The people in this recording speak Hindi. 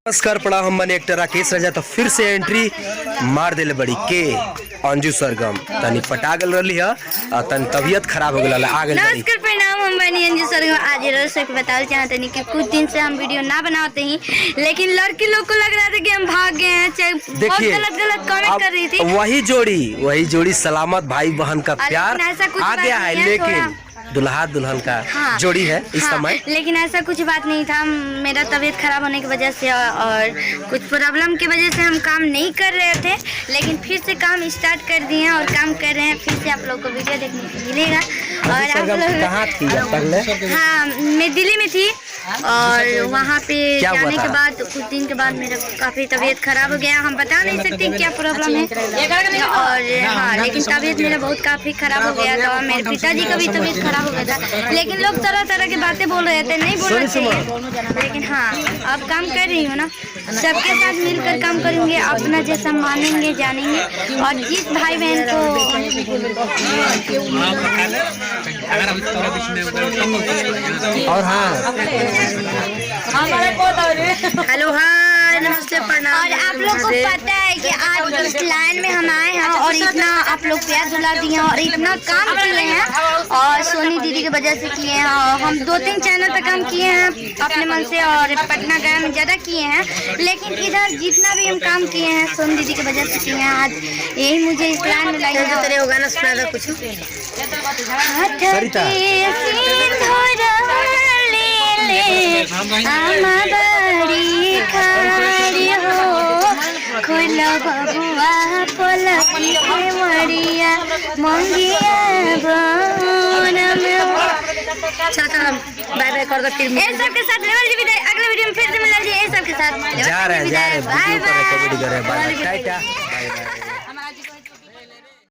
नमस्कार प्रणाम। हम बने एक्टर राकेश राजा तो फिर से एंट्री मार दिले बड़ी के अंजू सरगम तनी पटा गल रही है और तनी तबियत खराब हो गल आ गई। नमस्कार प्रणाम। हम बनी अंजू सरगम। आज रोज बताना चाहते हैं कि कुछ दिन से हम वीडियो ना बनाते ही, लेकिन लड़की लोग को लग रहा था कि हम भाग गए हैं। देखिए गलत कमेंट कर रही थी। वही जोड़ी सलामत भाई बहन का प्यार आ गया है, लेकिन दुल्हा दुल्हन का जोड़ी है इस समय। लेकिन ऐसा कुछ बात नहीं था। मेरा तबीयत खराब होने की वजह से और कुछ प्रॉब्लम की वजह से हम काम नहीं कर रहे थे, लेकिन फिर से काम स्टार्ट कर दिए हैं और काम कर रहे हैं। फिर से आप लोग को वीडियो देखने को मिलेगा। और आप लोग कहाँ थी पहले? हाँ, मैं दिल्ली में थी और वहाँ पे जाने के बाद कुछ दिन के बाद मेरा काफ़ी तबीयत खराब हो गया। हम बता नहीं सकते क्या प्रॉब्लम है। और हाँ, लेकिन तबीयत मेरा बहुत काफ़ी खराब हो गया था। मेरे पिताजी का भी तबीयत खराब हो गया था, लेकिन लोग तरह तरह की बातें बोल रहे थे, नहीं बोलना चाहिए। लेकिन हाँ, अब काम कर रही हूँ ना, सबके साथ मिलकर काम करेंगे, अपना जैसा मानेंगे जानेंगे। और जिस भाई बहन को और हाँ हेलो हाय नमस्ते प्रणाम। और आप लोग को पता है कि आज इस लाइन में हम आए हैं और इतना आप लोग प्यार दुला दिए हैं और इतना काम किए हैं और सोनी दीदी की वजह से किए हैं। और हम 2-3 चैनल तक काम किए हैं अपने मन से और पटना गया में ज़्यादा किए हैं, लेकिन इधर जितना भी हम काम किए हैं सोनी दीदी की वजह से किए हैं। आज यही मुझे इस लाइन में लाइक तेरे होगा ना, सुना था कुछ खोला बबुआ पलकी के मरिया मंगिया बनम। चलो बाय बाय कर दो। फिर सबके साथ लेवल जी विदाई। अगले वीडियो में फिर से मिलेंगे सबके साथ। जा रहे हैं बाय बाय।